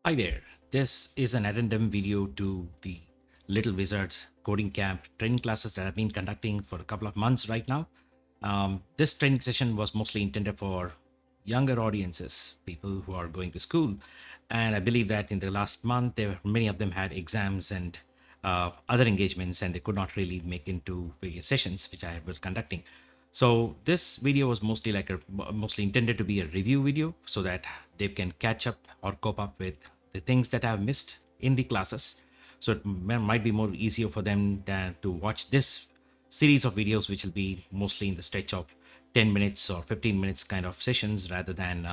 Hi there. This is an addendum video to the Little Wizards coding camp training classes that I've been conducting for a couple of months right now. This training session was mostly intended for younger audiences, people who are going to school. And I believe that in the last month, many of them had exams and other engagements, and they could not really make into various sessions which I was conducting. So this video was mostly intended to be a review video so that they can catch up or cope up with the things that I've missed in the classes. So it might be more easier for them than to watch this series of videos, which will be mostly in the stretch of 10 minutes or 15 minutes kind of sessions rather than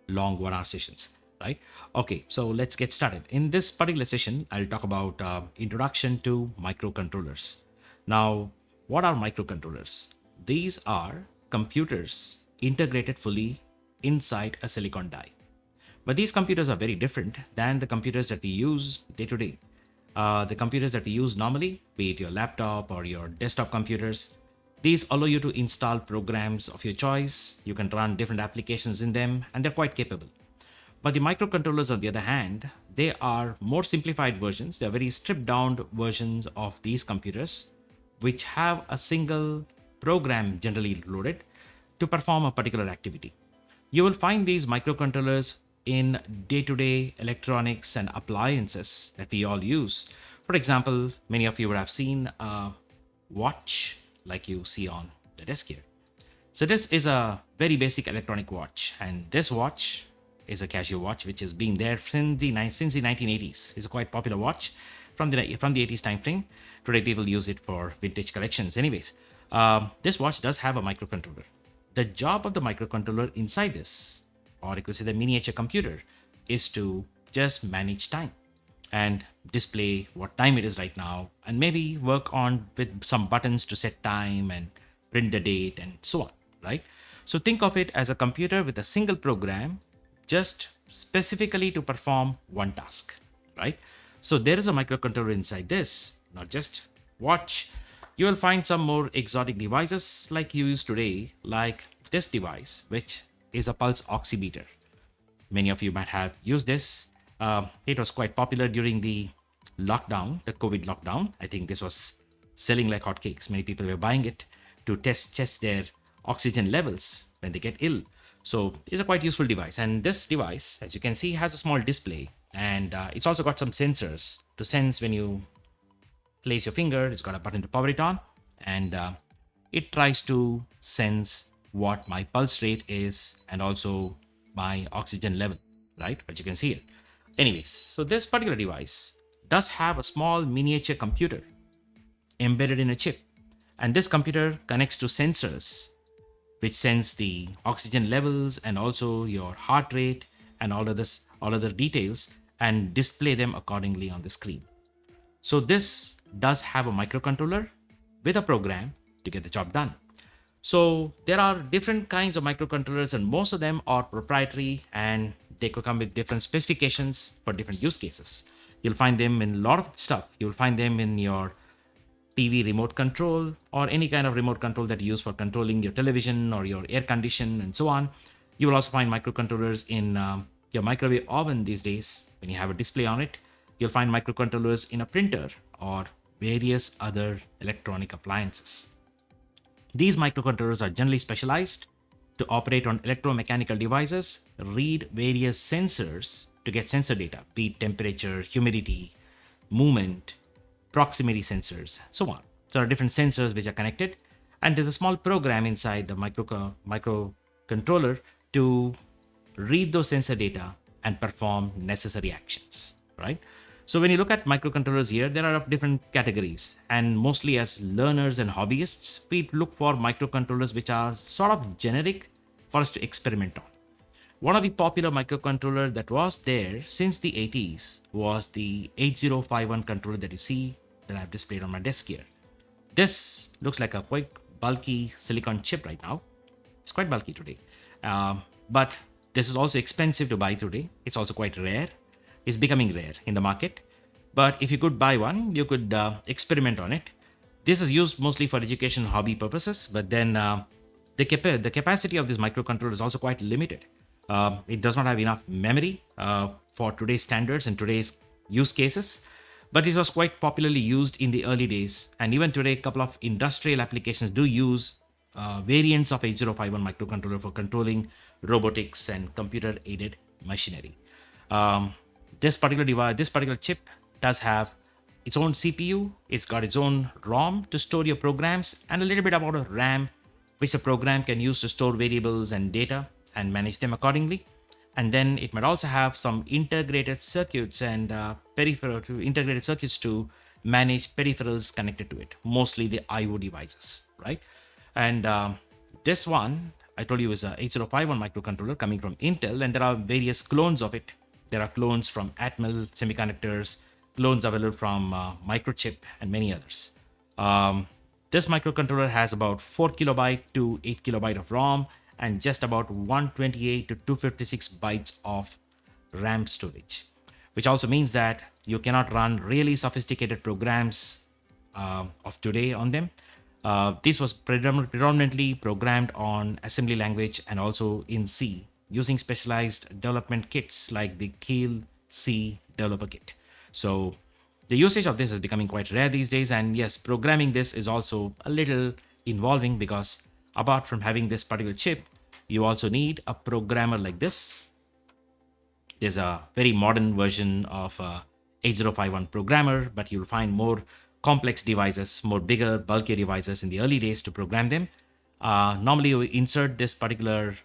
long 1 hour sessions, right? Okay, so let's get started. In this particular session, I'll talk about introduction to microcontrollers. Now, what are microcontrollers? These are computers integrated fully inside a silicon die. But these computers are very different than the computers that we use day to day. The computers that we use normally, be it your laptop or your desktop computers, these allow you to install programs of your choice. You can run different applications in them, and they're quite capable. But the microcontrollers, on the other hand, they are more simplified versions. They're very stripped down versions of these computers, which have a single program generally loaded to perform a particular activity. You will find these microcontrollers in day-to-day electronics and appliances that we all use. For example, many of you would have seen a watch like you see on the desk here. So this is a very basic electronic watch, and this watch is a Casio watch which has been there since the 1980s. It's a quite popular watch from the 80s time frame. Today people use it for vintage collections. Anyways, this watch does have a microcontroller. The job of the microcontroller inside this, or you could say the miniature computer, is to just manage time and display what time it is right now, and maybe work on with some buttons to set time and print the date and so on, right? So think of it as a computer with a single program just specifically to perform one task, right? So there is a microcontroller inside this, not just watch. You will find some more exotic devices like you use today, like this device, which is a pulse oximeter. Many of you might have used this. It was quite popular during the lockdown, the COVID lockdown. I think this was selling like hotcakes. Many people were buying it to test their oxygen levels when they get ill. So it's a quite useful device. And this device, as you can see, has a small display, and it's also got some sensors to sense when you place your finger. It's got a button to power it on, and it tries to sense what my pulse rate is and also my oxygen level, right? But you can see it. Anyways, so this particular device does have a small miniature computer embedded in a chip. And this computer connects to sensors which sense the oxygen levels and also your heart rate and all other details, and display them accordingly on the screen. So this does have a microcontroller with a program to get the job done. So there are different kinds of microcontrollers, and most of them are proprietary, and they could come with different specifications for different use cases. You'll find them in a lot of stuff. You'll find them in your TV remote control or any kind of remote control that you use for controlling your television or your air condition and so on. You will also find microcontrollers in your microwave oven these days when you have a display on it. You'll find microcontrollers in a printer or various other electronic appliances. These microcontrollers are generally specialized to operate on electromechanical devices, read various sensors to get sensor data, be it temperature, humidity, movement, proximity sensors, so on. So there are different sensors which are connected, and there's a small program inside the microcontroller to read those sensor data and perform necessary actions, right? So when you look at microcontrollers here, there are of different categories, and mostly as learners and hobbyists, we look for microcontrollers which are sort of generic for us to experiment on. One of the popular microcontroller that was there since the 80s was the 8051 controller that you see that I've displayed on my desk here. This looks like a quite bulky silicon chip right now. It's quite bulky today. But this is also expensive to buy today. It's also quite rare. It's becoming rare in the market. But if you could buy one, you could experiment on it. This is used mostly for education hobby purposes, but then the capacity of this microcontroller is also quite limited. It does not have enough memory for today's standards and today's use cases, but it was quite popularly used in the early days. And even today, a couple of industrial applications do use variants of 8051 microcontroller for controlling robotics and computer aided machinery. This particular device, this particular chip does have its own CPU, it's got its own ROM to store your programs, and a little bit about a RAM, which the program can use to store variables and data and manage them accordingly. And then it might also have some integrated circuits and integrated circuits to manage peripherals connected to it, mostly the IO devices, right? And this one, I told you, is a 8051 microcontroller coming from Intel, and there are various clones of it. There are clones from Atmel Semiconductors, clones available from Microchip, and many others. This microcontroller has about 4 kilobyte to 8 kilobyte of ROM and just about 128 to 256 bytes of RAM storage, which also means that you cannot run really sophisticated programs of today on them. This was predominantly programmed on assembly language and also in C, using specialized development kits like the Keil C developer kit. So the usage of this is becoming quite rare these days. And yes, programming this is also a little involving, because apart from having this particular chip, you also need a programmer like this. There's a very modern version of 8051 programmer, but you'll find more complex devices, more bigger, bulkier devices in the early days to program them. Normally, you insert this particular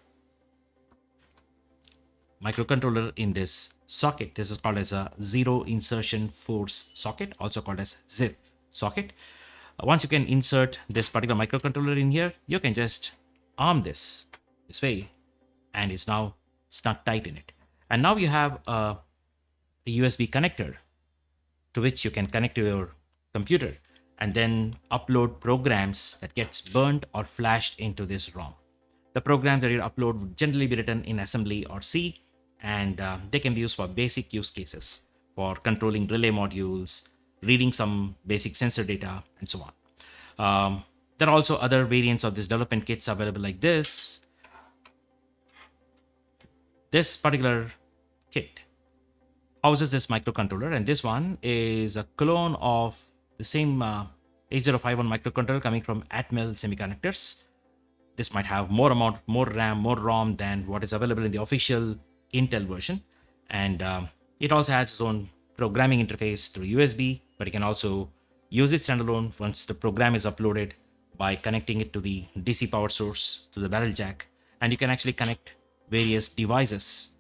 microcontroller in this socket. This is called as a zero insertion force socket, also called as ZIF socket. Once you can insert this particular microcontroller in here, you can just arm this way, and it's now snug tight in it. And now you have a USB connector to which you can connect to your computer and then upload programs that gets burnt or flashed into this ROM. The programs that you upload would generally be written in assembly or C, and they can be used for basic use cases for controlling relay modules, reading some basic sensor data, and so on. There are also other variants of this development kits available like this. This particular kit houses this microcontroller, and this one is a clone of the same 8051 microcontroller coming from Atmel Semiconductors. This might have more RAM, more ROM than what is available in the official Intel version. And it also has its own programming interface through USB, but you can also use it standalone once the program is uploaded by connecting it to the DC power source, to the barrel jack. And you can actually connect various devices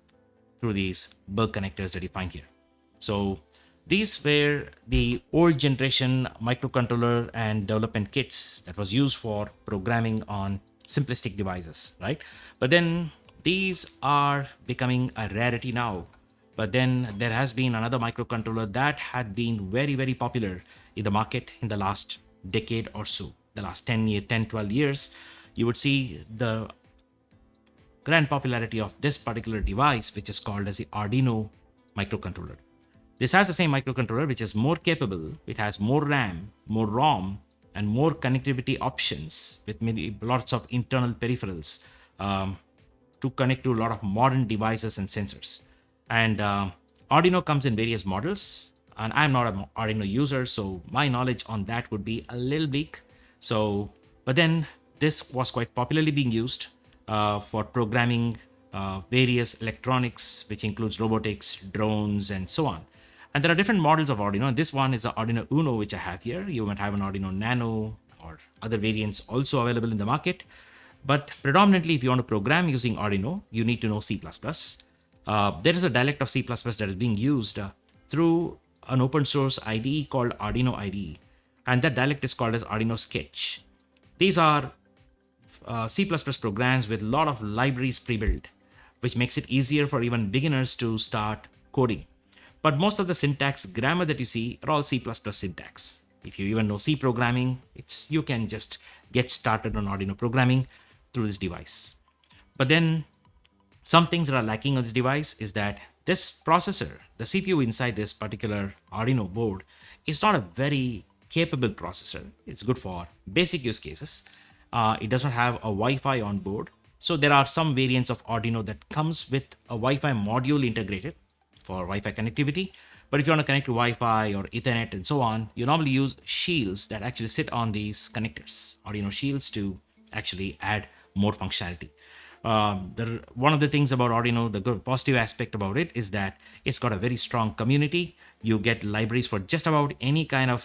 through these bulk connectors that you find here. So these were the old generation microcontroller and development kits that was used for programming on simplistic devices, right? But then these are becoming a rarity now. But then there has been another microcontroller that had been very, very popular in the market in the last decade or so. The last 10, 12 years, you would see the grand popularity of this particular device, which is called as the Arduino microcontroller. This has the same microcontroller, which is more capable. It has more RAM, more ROM, and more connectivity options with lots of internal peripherals to connect to a lot of modern devices and sensors. And Arduino comes in various models, and I'm not an Arduino user, so my knowledge on that would be a little bleak. So, but then this was quite popularly being used for programming various electronics, which includes robotics, drones, and so on. And there are different models of Arduino. This one is the Arduino Uno, which I have here. You might have an Arduino Nano or other variants also available in the market. But predominantly, if you want to program using Arduino, you need to know C++. There is a dialect of C++ that is being used through an open source IDE called Arduino IDE. And that dialect is called as Arduino Sketch. These are C++ programs with a lot of libraries pre-built, which makes it easier for even beginners to start coding. But most of the syntax grammar that you see are all C++ syntax. If you even know C programming, you can just get started on Arduino programming through this device. But then some things that are lacking on this device is that this processor, the CPU inside this particular Arduino board, is not a very capable processor. It's good for basic use cases. It does not have a Wi-Fi on board. So there are some variants of Arduino that comes with a Wi-Fi module integrated. for Wi-Fi connectivity. But if you want to connect to Wi-Fi or Ethernet and so on, you normally use shields that actually sit on these connectors, Arduino shields, to actually add more functionality. One of the things about Arduino, the good positive aspect about it is that it's got a very strong community. You get libraries for just about any kind of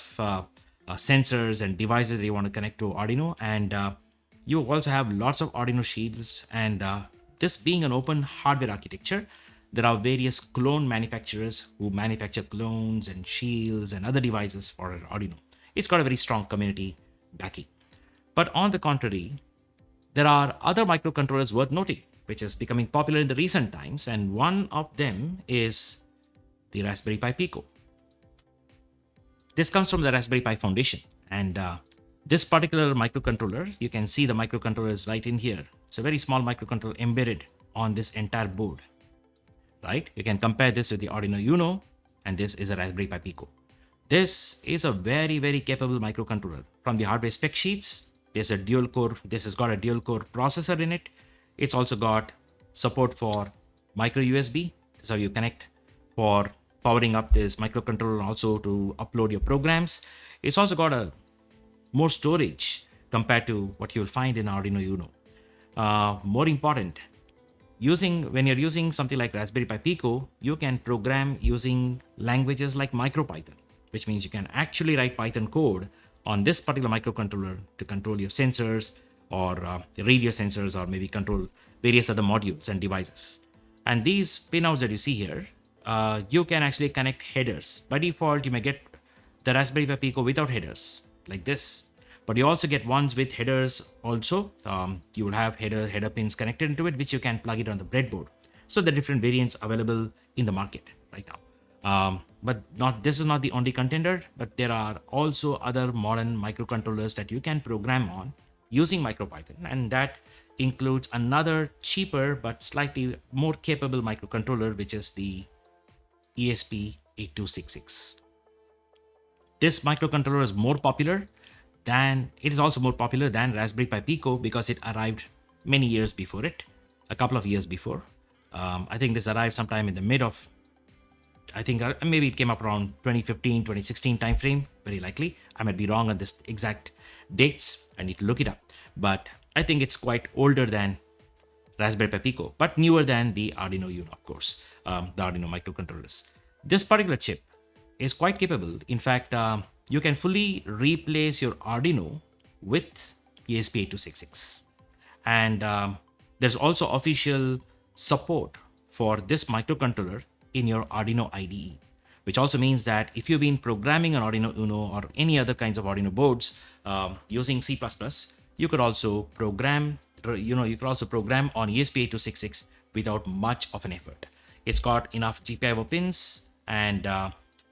sensors and devices that you want to connect to Arduino, and you also have lots of Arduino shields. And this being an open hardware architecture, there are various clone manufacturers who manufacture clones and shields and other devices for Arduino. It's got a very strong community backing. But on the contrary, there are other microcontrollers worth noting, which is becoming popular in the recent times, and one of them is the Raspberry Pi Pico. This comes from the Raspberry Pi Foundation, and this particular microcontroller, you can see the microcontroller is right in here. It's a very small microcontroller embedded on this entire board, right? You can compare this with the Arduino Uno, and this is a Raspberry Pi Pico. This is a very, very capable microcontroller. From the hardware spec sheets, this has got a dual core processor in it. It's also got support for micro USB. This is how you connect for powering up this microcontroller and also to upload your programs. It's also got a more storage compared to what you'll find in Arduino Uno. More important, when you're using something like Raspberry Pi Pico, you can program using languages like MicroPython, which means you can actually write Python code on this particular microcontroller to control your sensors or radio sensors, or maybe control various other modules and devices. And these pinouts that you see here, you can actually connect headers. By default, you may get the Raspberry Pi Pico without headers like this, but you also get ones with headers also. You will have header pins connected into it, which you can plug it on the breadboard. So the different variants available in the market right now. But this is not the only contender, but there are also other modern microcontrollers that you can program on using MicroPython, and that includes another cheaper but slightly more capable microcontroller, which is the ESP8266. This microcontroller is also more popular than Raspberry Pi Pico because it arrived many years before it, a couple of years before. I think this arrived sometime in the maybe it came up around 2015, 2016 timeframe, very likely. I might be wrong on this exact dates. I need to look it up. But I think it's quite older than Raspberry Pi Pico, but newer than the Arduino Uno, of course, the Arduino microcontrollers. This particular chip is quite capable. In fact, you can fully replace your Arduino with ESP8266. And there's also official support for this microcontroller in your Arduino IDE, which also means that if you've been programming an Arduino Uno or any other kinds of Arduino boards using C++, you could also program on ESP8266 without much of an effort. It's got enough GPIO pins, and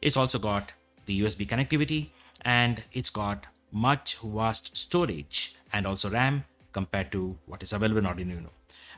it's also got the USB connectivity, and it's got much vast storage and also RAM compared to what is available in Arduino Uno.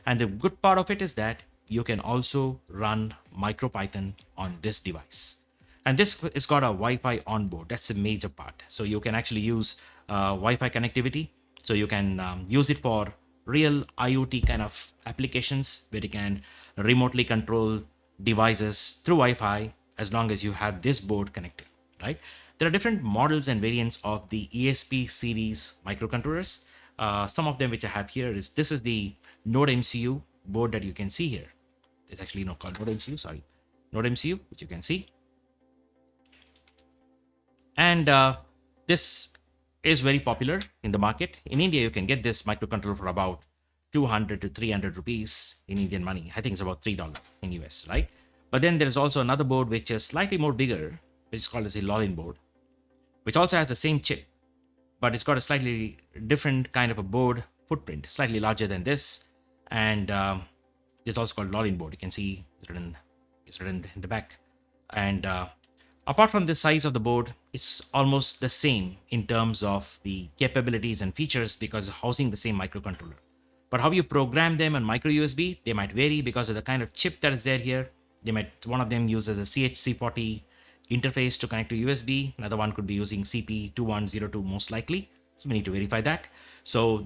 And the good part of it is that you can also run MicroPython on this device. And this has got a Wi-Fi onboard. That's the major part. So you can actually use Wi-Fi connectivity. So you can use it for real IoT kind of applications where you can remotely control devices through Wi-Fi as long as you have this board connected, right? There are different models and variants of the ESP series microcontrollers. Some of them which I have here this is the Node MCU board that you can see here. It's actually not called Node MCU, Node MCU, which you can see. And this is very popular in the market. In India, you can get this microcontroller for about 200 to 300 rupees in Indian money. I think it's about $3 in US, right? But then there's also another board which is slightly more bigger, which is called as a Lolin board, which also has the same chip, but it's got a slightly different kind of a board footprint, slightly larger than this. And it's also called Lolin board. You can see it's written in the back. And apart from the size of the board, it's almost the same in terms of the capabilities and features because it's housing the same microcontroller. But how you program them on micro USB, they might vary because of the kind of chip that is there here. One of them uses a CH40 interface to connect to USB. Another one could be using CP2102 most likely. So we need to verify that. So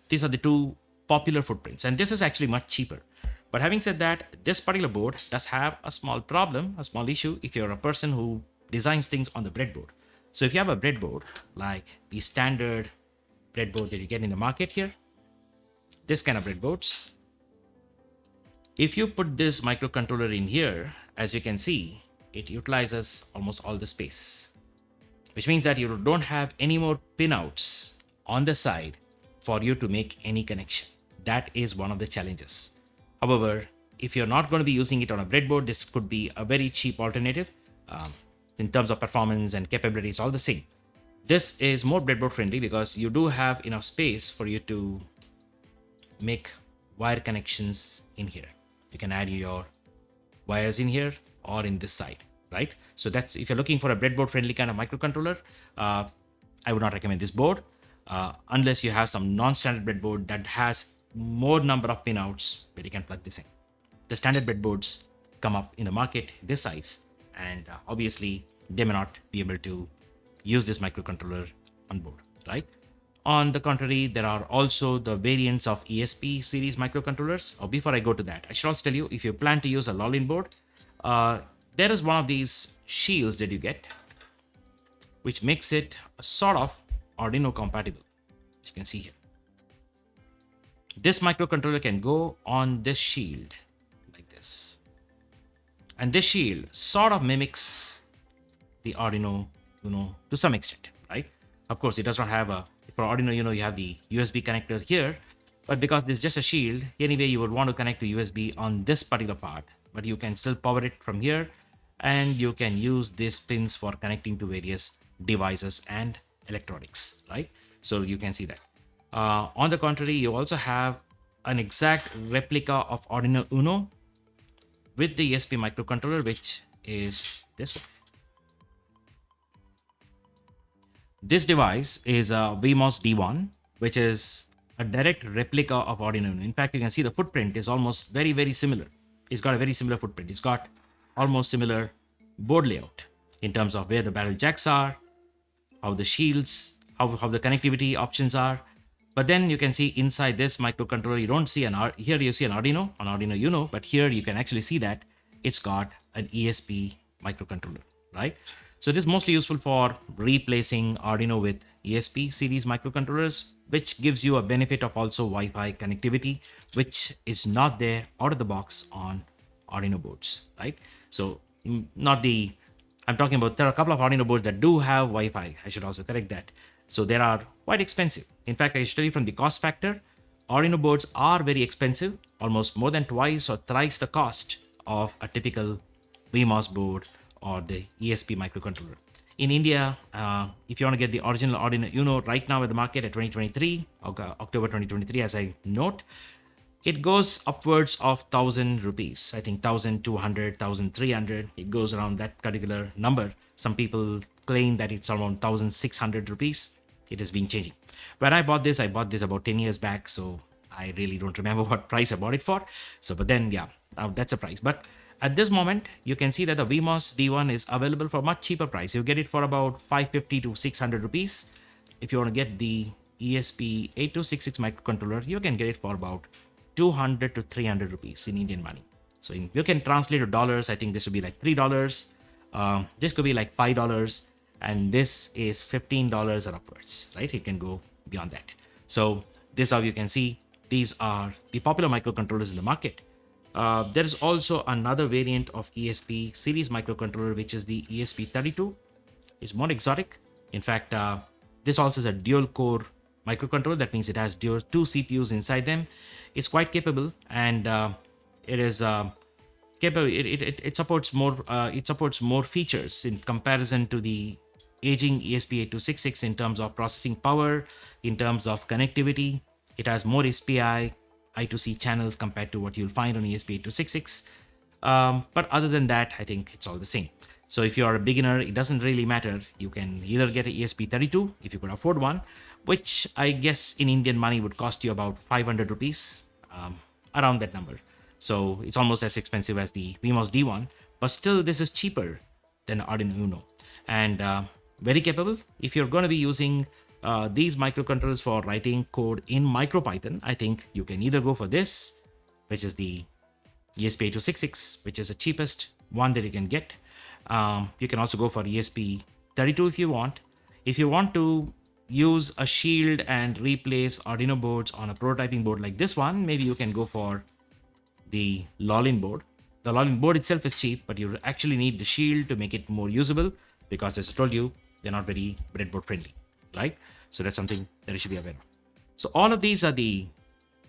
these are the two popular footprints, and this is actually much cheaper. But having said that, this particular board does have a small problem, a small issue if you're a person who designs things on the breadboard. So if you have a breadboard, like the standard breadboard that you get in the market here, this kind of breadboards, if you put this microcontroller in here, as you can see, it utilizes almost all the space, which means that you don't have any more pinouts on the side for you to make any connection. That is one of the challenges. However, if you're not going to be using it on a breadboard, this could be a very cheap alternative. In terms of performance and capabilities, all the same. This is more breadboard friendly because you do have enough space for you to make wire connections in here. You can add your wires in here or in this side, right? So that's, if you're looking for a breadboard friendly kind of microcontroller, I would not recommend this board unless you have some non-standard breadboard that has more number of pinouts where you can plug this in. The standard breadboards come up in the market this size, and obviously they may not be able to use this microcontroller on board, right? On the contrary, there are also the variants of ESP series microcontrollers. Or before I go to that, I should also tell you, if you plan to use a Lolin board, there is one of these shields that you get, which makes it a sort of Arduino compatible, as you can see here. This microcontroller can go on this shield like this. And this shield sort of mimics the Arduino Uno to some extent, right? Of course, it does not have a, for Arduino Uno, you have the USB connector here, but because this is just a shield, anyway, you would want to connect to USB on this particular part, but you can still power it from here, and you can use these pins for connecting to various devices and electronics, right? So you can see that. On the contrary, you also have an exact replica of Arduino Uno with the ESP microcontroller, which is this one. This device is a VMOS D1, which is a direct replica of Arduino Uno. In fact, you can see the footprint is almost very, very similar. It's got a very similar footprint. It's got almost similar board layout in terms of where the barrel jacks are, how the shields, how the connectivity options are. But then you can see inside this microcontroller, you don't see here you see an Arduino Uno, but here you can actually see that it's got an ESP microcontroller, right? So this is mostly useful for replacing Arduino with ESP series microcontrollers, which gives you a benefit of also Wi-Fi connectivity, which is not there out of the box on Arduino boards, right? So I'm talking about, there are a couple of Arduino boards that do have Wi-Fi. I should also correct that. So they are quite expensive. In fact, I should tell you from the cost factor, Arduino boards are very expensive, almost more than twice or thrice the cost of a typical VMOS board or the ESP microcontroller. In India, if you want to get the original Arduino Uno right now at the market at 2023, October 2023, as I note, it goes upwards of 1,000 rupees. I think 1,200, 1,300. It goes around that particular number. Some people claim that it's around 1,600 rupees. It has been changing. When I bought this about 10 years back, so I really don't remember what price I bought it for. So, but then, yeah, that's a price. But at this moment, you can see that the VMOS D1 is available for a much cheaper price. You get it for about 550 to 600 rupees. If you want to get the ESP8266 microcontroller, you can get it for about 200 to 300 rupees in Indian money. So you can translate to dollars. I think this would be like $3. This could be like $5, and this is $15 or upwards, right? It can go beyond that. So this, how you can see, these are the popular microcontrollers in the market. There is also another variant of ESP series microcontroller, which is the ESP32. It's more exotic. In fact, this also is a dual core microcontroller. That means it has two CPUs inside them. It's quite capable, and it is capable. It supports more features in comparison to the aging ESP8266 in terms of processing power, in terms of connectivity. It has more SPI I2C channels compared to what you'll find on ESP8266. But other than that, I think it's all the same. So if you're a beginner, it doesn't really matter. You can either get an ESP32 if you could afford one, which I guess in Indian money would cost you about 500 rupees, around that number. So it's almost as expensive as the VMOS D1, but still this is cheaper than Arduino Uno, and very capable. If you're going to be using these microcontrollers for writing code in MicroPython, I think you can either go for this, which is the ESP8266, which is the cheapest one that you can get. You can also go for ESP32 if you want. If you want to use a shield and replace Arduino boards on a prototyping board like this one, maybe you can go for the Lolin board. The Lolin board itself is cheap, but you actually need the shield to make it more usable because, as I told you, they're not very breadboard friendly, right? So that's something that you should be aware of. So all of these are the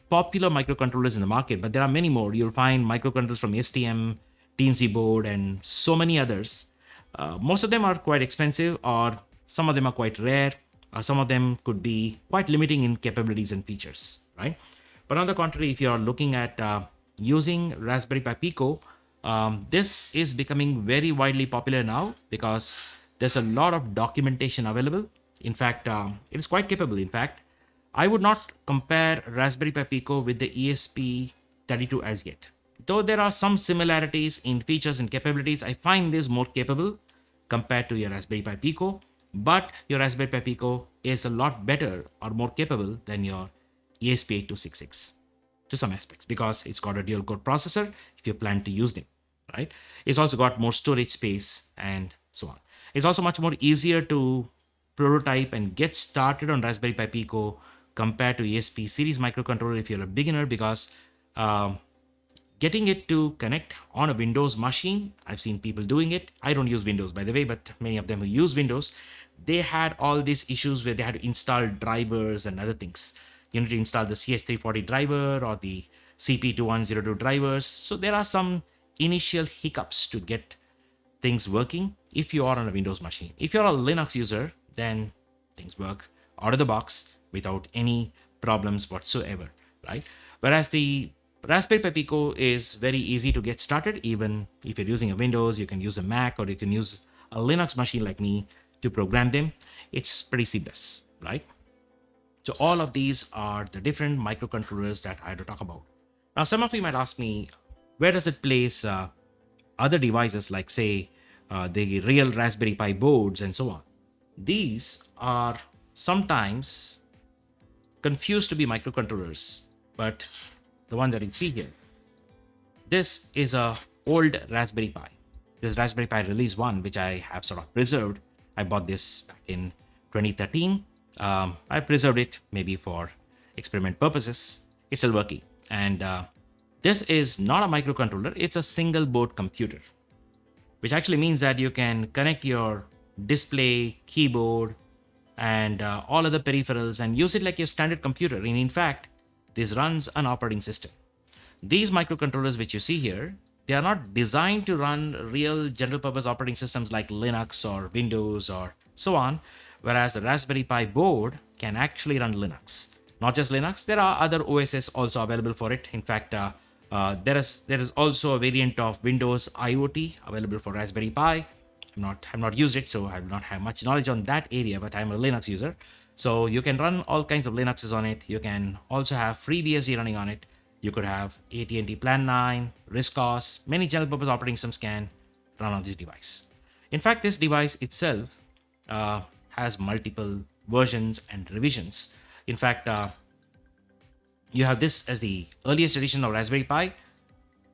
popular microcontrollers in the market, but there are many more. You'll find microcontrollers from STM, Teensy board, and so many others. Most of them are quite expensive, or some of them are quite rare, or some of them could be quite limiting in capabilities and features, right? But on the contrary, if you are looking at using Raspberry Pi Pico, this is becoming very widely popular now because there's a lot of documentation available. In fact, it is quite capable. In fact, I would not compare Raspberry Pi Pico with the ESP32 as yet. Though there are some similarities in features and capabilities, I find this more capable compared to your Raspberry Pi Pico. But your Raspberry Pi Pico is a lot better or more capable than your ESP8266 to some aspects because it's got a dual core processor if you plan to use them, right? It's also got more storage space and so on. It's also much more easier to prototype and get started on Raspberry Pi Pico compared to ESP series microcontroller if you're a beginner, because getting it to connect on a Windows machine, I've seen people doing it. I don't use Windows, by the way, but many of them who use Windows, they had all these issues where they had to install drivers and other things. You need to install the CS340 driver or the CP2102 drivers. So there are some initial hiccups to get things working if you are on a Windows machine. If you're a Linux user, then things work out of the box without any problems whatsoever, right? Whereas the Raspberry Pi Pico is very easy to get started. Even if you're using a Windows, you can use a Mac, or you can use a Linux machine like me to program them. It's pretty seamless, right? So all of these are the different microcontrollers that I had to talk about. Now, some of you might ask me, where does it place other devices like, say, the real Raspberry Pi boards and so on? These are sometimes confused to be microcontrollers, but the one that you see here, this is a old Raspberry Pi. This Raspberry Pi Release 1, which I have sort of preserved. I bought this back in 2013. I preserved it maybe for experiment purposes. It's still working. And this is not a microcontroller. It's a single board computer, which actually means that you can connect your display, keyboard, and all other peripherals and use it like your standard computer. And in fact, this runs an operating system. These microcontrollers which you see here, they are not designed to run real general purpose operating systems like Linux or Windows or so on, whereas the Raspberry Pi board can actually run Linux. Not just Linux, there are other OSs also available for it. In fact, there is also a variant of Windows IoT available for Raspberry Pi. I've not used it, so I do not have much knowledge on that area, but I'm a Linux user. So you can run all kinds of Linuxes on it. You can also have FreeBSD running on it. You could have AT&T Plan 9, RISC-OS, many general purpose operating systems can run on this device. In fact, this device itself has multiple versions and revisions. In fact, you have this as the earliest edition of Raspberry Pi.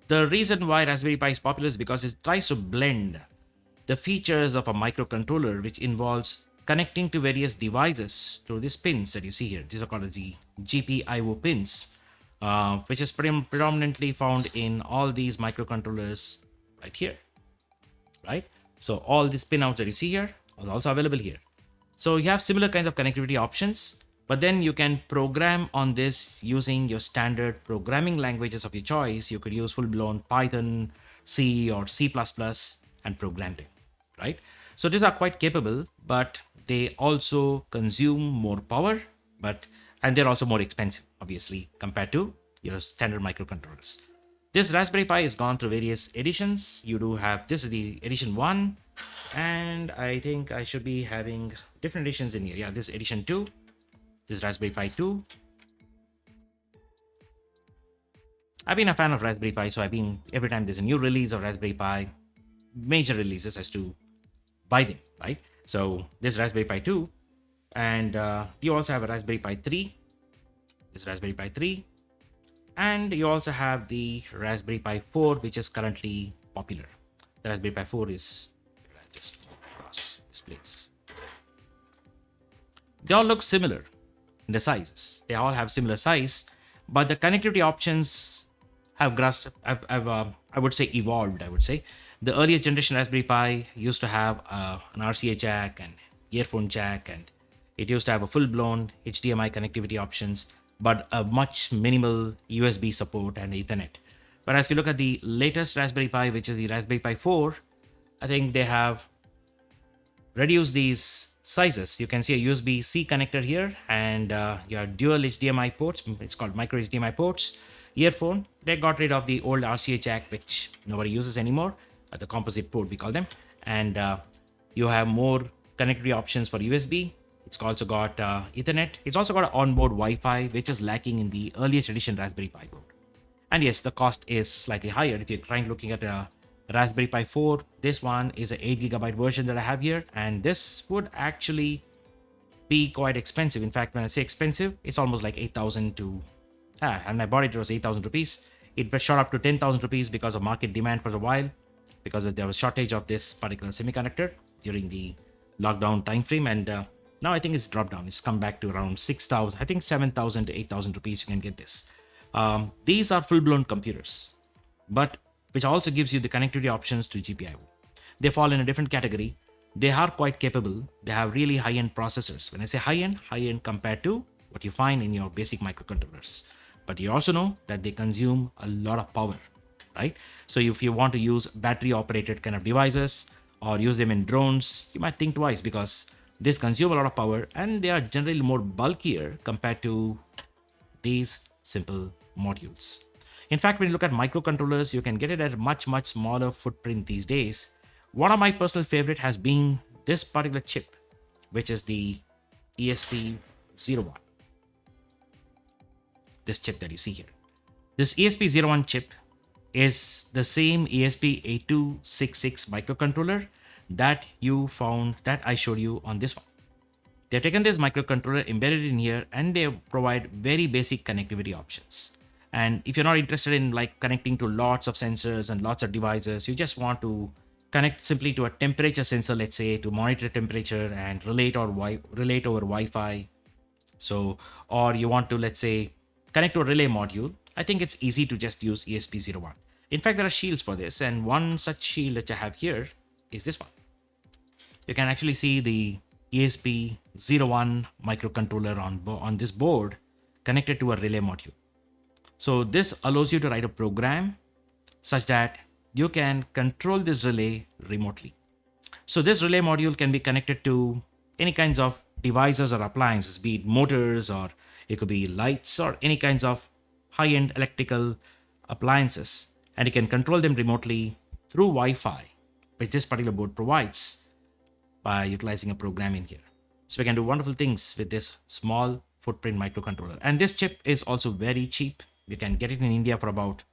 The reason why Raspberry Pi is popular is because it tries to blend the features of a microcontroller, which involves connecting to various devices through these pins that you see here. These are called the GPIO pins, which is predominantly found in all these microcontrollers right here, right? So all these pin outs that you see here are also available here. So you have similar kinds of connectivity options, but then you can program on this using your standard programming languages of your choice. You could use full-blown Python, C, or C++ and program them, right? So these are quite capable, but they also consume more power, and they're also more expensive, obviously, compared to your standard microcontrollers. This Raspberry Pi has gone through various editions. You do have, this is the edition 1, and I think I should be having different editions in here. Yeah, this edition 2, this Raspberry Pi 2. I've been a fan of Raspberry Pi, so every time there's a new release of Raspberry Pi, major releases, as to buy them, right? So this Raspberry Pi 2, and you also have a Raspberry Pi 3, this Raspberry Pi 3, And you also have the Raspberry Pi 4, which is currently popular. The Raspberry Pi 4 is just across displays. They all look similar in the sizes. They all have similar size, but the connectivity options I would say, evolved. I would say the earlier generation Raspberry Pi used to have an RCA jack and earphone jack, and it used to have a full-blown HDMI connectivity options, but a much minimal USB support and Ethernet. Whereas if you look at the latest Raspberry Pi, which is the Raspberry Pi 4, I think they have reduce these sizes. You can see a USB-C connector here and your dual HDMI ports. It's called micro HDMI ports. Earphone, they got rid of the old RCA jack, which nobody uses anymore, the composite port we call them. And you have more connectivity options for USB. It's also got Ethernet. It's also got onboard Wi-Fi, which is lacking in the earliest edition Raspberry Pi board. And yes, the cost is slightly higher. If you're trying looking at a Raspberry Pi 4, this one is an 8GB version that I have here, and this would actually be quite expensive. In fact, when I say expensive, it's almost like 8,000 to, and I bought it was 8,000 rupees. It was shot up to 10,000 rupees because of market demand for a while, because there was shortage of this particular semiconductor during the lockdown time frame, and now I think it's dropped down. It's come back to around 6,000, I think 7,000 to 8,000 rupees. You can get this. These are full-blown computers, but which also gives you the connectivity options to GPIO. They fall in a different category. They are quite capable. They have really high-end processors. When I say high-end compared to what you find in your basic microcontrollers. But you also know that they consume a lot of power, right? So if you want to use battery-operated kind of devices or use them in drones, you might think twice because these consume a lot of power and they are generally more bulkier compared to these simple modules. In fact, when you look at microcontrollers, you can get it at a much smaller footprint these days. One of my personal favorite has been this particular chip, which is the ESP01. This chip that you see here. This ESP01 chip is the same ESP8266 microcontroller that I showed you on this one. They've taken this microcontroller, embedded in here, and they provide very basic connectivity options. And if you're not interested in like connecting to lots of sensors and lots of devices, you just want to connect simply to a temperature sensor, let's say, to monitor temperature and relate over Wi-Fi. So, or you want to, let's say, connect to a relay module. I think it's easy to just use ESP01. In fact, there are shields for this, and one such shield that I have here is this one. You can actually see the ESP01 microcontroller on this board connected to a relay module. So this allows you to write a program such that you can control this relay remotely. So this relay module can be connected to any kinds of devices or appliances, be it motors, or it could be lights, or any kinds of high-end electrical appliances. And you can control them remotely through Wi-Fi, which this particular board provides by utilizing a program in here. So we can do wonderful things with this small footprint microcontroller. And this chip is also very cheap. You can get it in India for about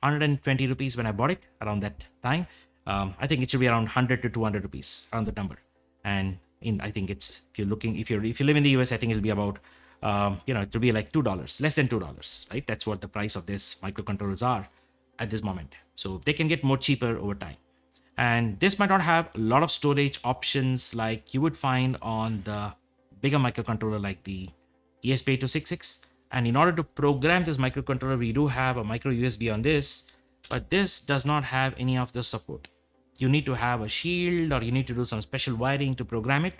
120 rupees when I bought it around that time. I think it should be around 100 to 200 rupees around the number. And I think it's, if you live in the US, I think it'll be about, it will be like $2, less than $2, right? That's what the price of this microcontrollers are at this moment. So they can get more cheaper over time. And this might not have a lot of storage options like you would find on the bigger microcontroller like the ESP8266. And in order to program this microcontroller, we do have a micro USB on this, but this does not have any of the support. You need to have a shield or you need to do some special wiring to program it.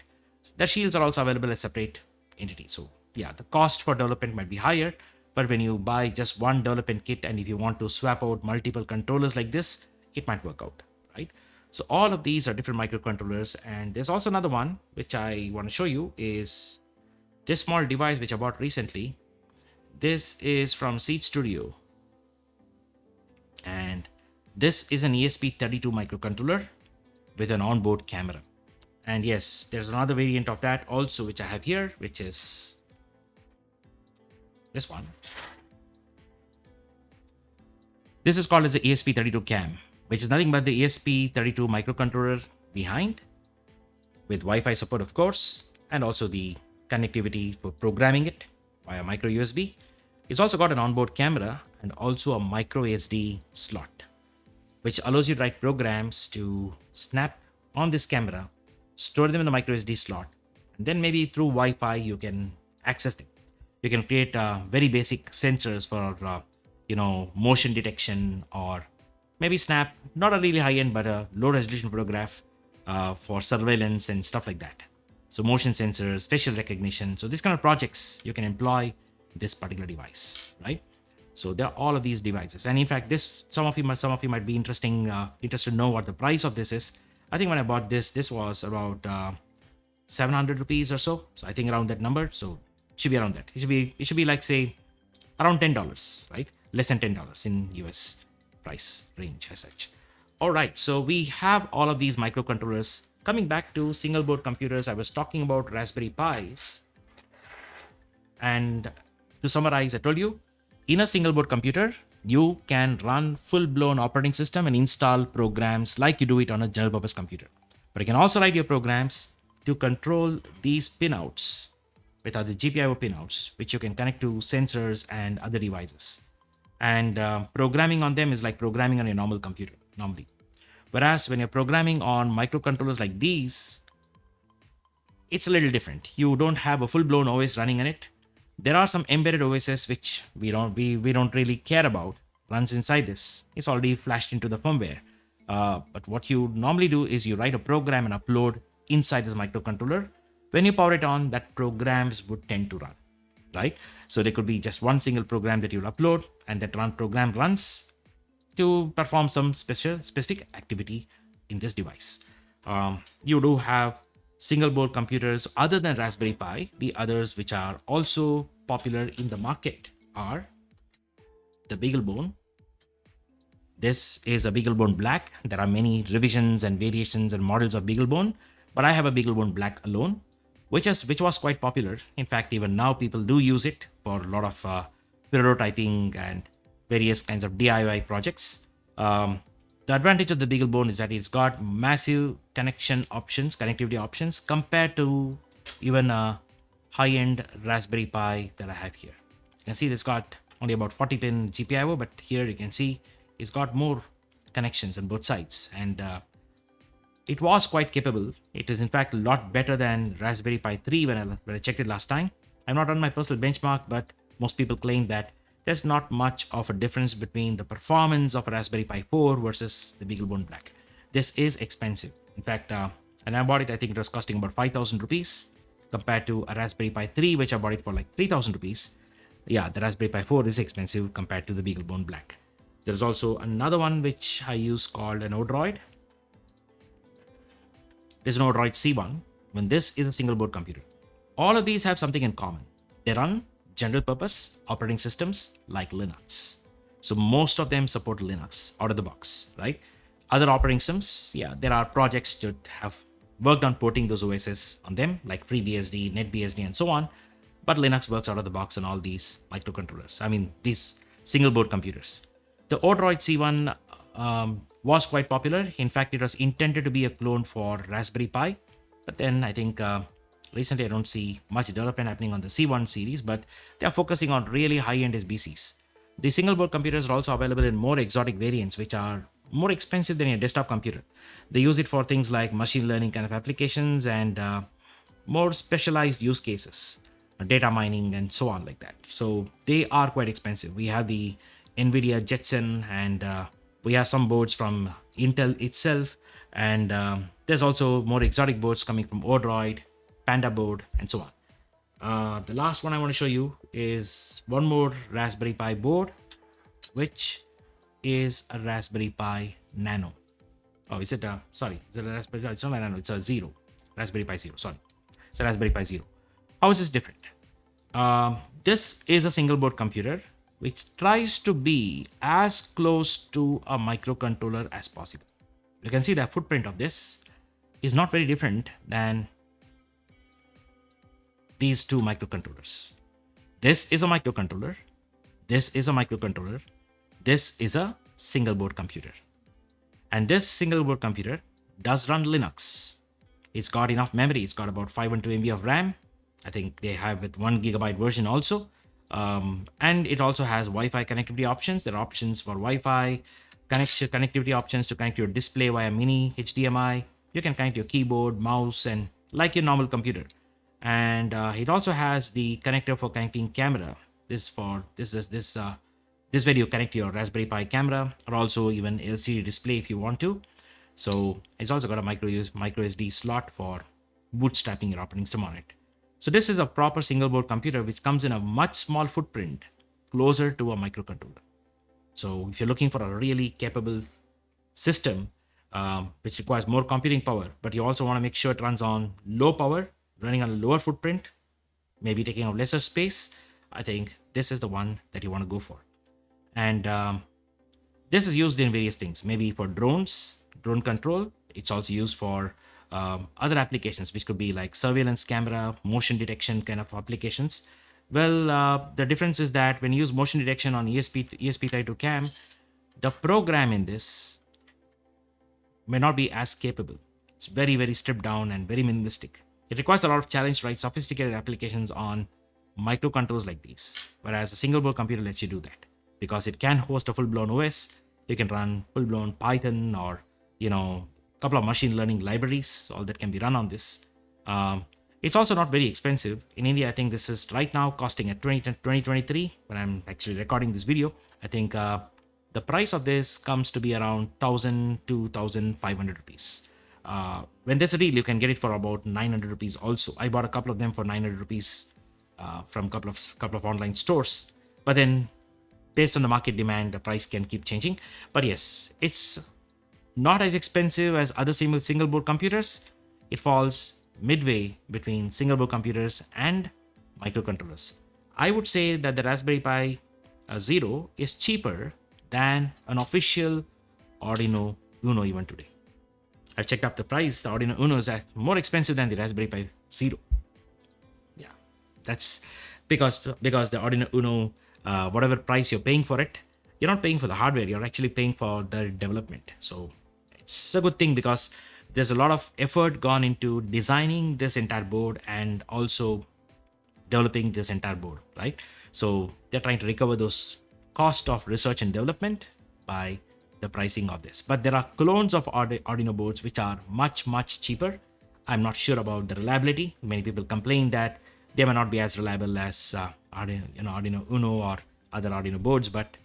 The shields are also available as separate entities. So yeah, the cost for development might be higher, but when you buy just one development kit and if you want to swap out multiple controllers like this, it might work out, right? So all of these are different microcontrollers. And there's also another one, which I want to show you, is this small device which I bought recently. This is from Seed Studio. And this is an ESP32 microcontroller with an onboard camera. And yes, there's another variant of that also, which I have here, which is this one. This is called as the ESP32 cam, which is nothing but the ESP32 microcontroller behind, with Wi-Fi support, of course, and also the connectivity for programming it via micro USB. It's also got an onboard camera and also a micro SD slot, which allows you to write programs to snap on this camera, store them in the micro SD slot, and then maybe through Wi-Fi you can access them. You can create very basic sensors for motion detection, or maybe snap not a really high end but a low resolution photograph for surveillance and stuff like that. So motion sensors, facial recognition. So these kind of projects you can employ this particular device, right? So there are all of these devices, and in fact, this some of you might be interested to know what the price of this is. I think when I bought this was about 700 rupees or so. So I think around that number. So it should be around that. It should be like, say, around $10, right? Less than $10 in US price range as such. All right, so we have all of these microcontrollers. Coming back to single board computers, I was talking about Raspberry Pis, and to summarize, I told you, in a single board computer, you can run full-blown operating system and install programs like you do it on a general purpose computer. But you can also write your programs to control these pinouts, which are the GPIO pinouts, which you can connect to sensors and other devices. And programming on them is like programming on your normal computer, normally. Whereas when you're programming on microcontrollers like these, it's a little different. You don't have a full-blown OS running in it. There are some embedded OSs which we don't really care about, runs inside this. It's already flashed into the firmware. But what you normally do is you write a program and upload inside this microcontroller. When you power it on, that programs would tend to run, right? So there could be just one single program that you'll upload, and that program runs to perform some specific activity in this device. You do have single board computers other than Raspberry Pi. The others which are also popular in the market are the BeagleBone. This is a BeagleBone Black. There are many revisions and variations and models of BeagleBone, but I have a BeagleBone Black alone, which was quite popular. In fact, even now people do use it for a lot of prototyping and various kinds of DIY projects. The advantage of the BeagleBone is that it's got massive connectivity options compared to even a high-end Raspberry Pi that I have here. You can see it's got only about 40-pin GPIO, but here you can see it's got more connections on both sides, and it was quite capable. It is in fact a lot better than Raspberry Pi 3 when I checked it last time. I've not done my personal benchmark, but most people claim that there's not much of a difference between the performance of a Raspberry Pi 4 versus the BeagleBone Black. This is expensive. In fact, when I bought it, I think it was costing about 5,000 rupees compared to a Raspberry Pi 3, which I bought it for like 3,000 rupees. Yeah, the Raspberry Pi 4 is expensive compared to the BeagleBone Black. There's also another one which I use called an Odroid. There's an Odroid C1. When this is a single board computer. All of these have something in common. They run general purpose operating systems like Linux. So most of them support Linux out of the box, right? Other operating systems, yeah, there are projects that have worked on porting those OSs on them, like FreeBSD, NetBSD, and so on. But Linux works out of the box on all these microcontrollers. I mean, these single board computers. The Odroid C1 was quite popular. In fact, it was intended to be a clone for Raspberry Pi. But then I think recently I don't see much development happening on the C1 series, but they are focusing on really high-end SBCs. The single board computers are also available in more exotic variants, which are more expensive than your desktop computer. They use it for things like machine learning kind of applications and more specialized use cases, data mining and so on like that. So they are quite expensive. We have the NVIDIA Jetson, and we have some boards from Intel itself, and there's also more exotic boards coming from Odroid, Panda board, and so on. The last one I want to show you is one more Raspberry Pi board, which is a Raspberry Pi Nano. Oh, is it a, sorry, is it a Raspberry? It's not a Nano, it's a Zero. Raspberry Pi Zero, sorry. It's a Raspberry Pi Zero. How is this different? This is a single board computer which tries to be as close to a microcontroller as possible. You can see the footprint of this is not very different than these two microcontrollers. This is a microcontroller. This is a microcontroller. This is a single board computer. And this single board computer does run Linux. It's got enough memory. It's got about 512 MB of RAM. I think they have with 1 GB version also. And it also has Wi-Fi connectivity options. There are options for Wi-Fi connectivity options to connect your display via mini HDMI. You can connect your keyboard, mouse, and like your normal computer. And it also has the connector for connecting camera. This way you connect your Raspberry Pi camera, or also even LCD display if you want to. So it's also got a micro SD slot for bootstrapping your operating system on it. So this is a proper single board computer which comes in a much small footprint, closer to a microcontroller. So if you're looking for a really capable system, which requires more computing power, but you also want to make sure it runs on low power, running on a lower footprint, maybe taking up lesser space, I think this is the one that you want to go for. And this is used in various things, maybe for drones, drone control. It's also used for other applications, which could be like surveillance camera, motion detection kind of applications. Well, the difference is that when you use motion detection on ESP32 cam, the program in this may not be as capable. It's very, very stripped down and very minimalistic. It requires a lot of challenge to write sophisticated applications on microcontrollers like these, whereas a single board computer lets you do that because it can host a full-blown OS. You can run full-blown Python or, a couple of machine learning libraries, all that can be run on this. It's also not very expensive. In India, I think this is right now costing at 2023, when I'm actually recording this video. I think the price of this comes to be around 1,000 to 1,500 rupees. When there's a deal, you can get it for about 900 rupees also. I bought a couple of them for 900 rupees from a couple of online stores. But then based on the market demand, the price can keep changing. But yes, it's not as expensive as other single board computers. It falls midway between single board computers and microcontrollers. I would say that the Raspberry Pi Zero is cheaper than an official Arduino Uno even today. I've checked up the price. The Arduino Uno is more expensive than the Raspberry Pi Zero. Yeah, that's because the Arduino Uno, whatever price you're paying for it, you're not paying for the hardware. You're actually paying for the development. So it's a good thing because there's a lot of effort gone into designing this entire board and also developing this entire board, right? So they're trying to recover those cost of research and development by the pricing of this. But there are clones of Arduino boards which are much, much cheaper. I'm not sure about the reliability. Many people complain that they may not be as reliable as Arduino Uno or other Arduino boards, but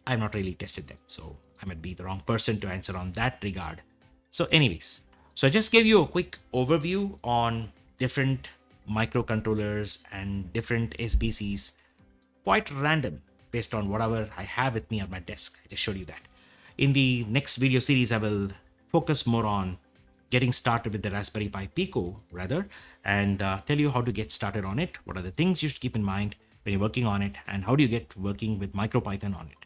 I've not really tested them. So I might be the wrong person to answer on that regard. So anyways, so I just gave you a quick overview on different microcontrollers and different SBCs, quite random based on whatever I have with me on my desk. I just showed you that. In the next video series, I will focus more on getting started with the Raspberry Pi Pico rather, and tell you how to get started on it. What are the things you should keep in mind when you're working on it, and how do you get working with MicroPython on it.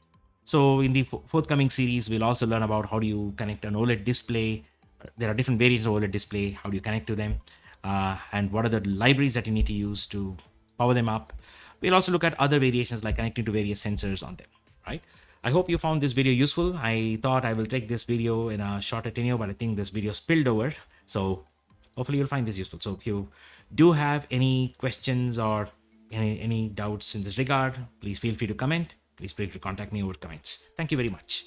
So in the forthcoming series, we'll also learn about how do you connect an OLED display. There are different variants of OLED display. How do you connect to them? And what are the libraries that you need to use to power them up? We'll also look at other variations like connecting to various sensors on them, right? I hope you found this video useful. I thought I will take this video in a shorter tenure, but I think this video spilled over. So hopefully you'll find this useful. So if you do have any questions or any doubts in this regard, please feel free to comment. Please feel free to contact me over comments. Thank you very much.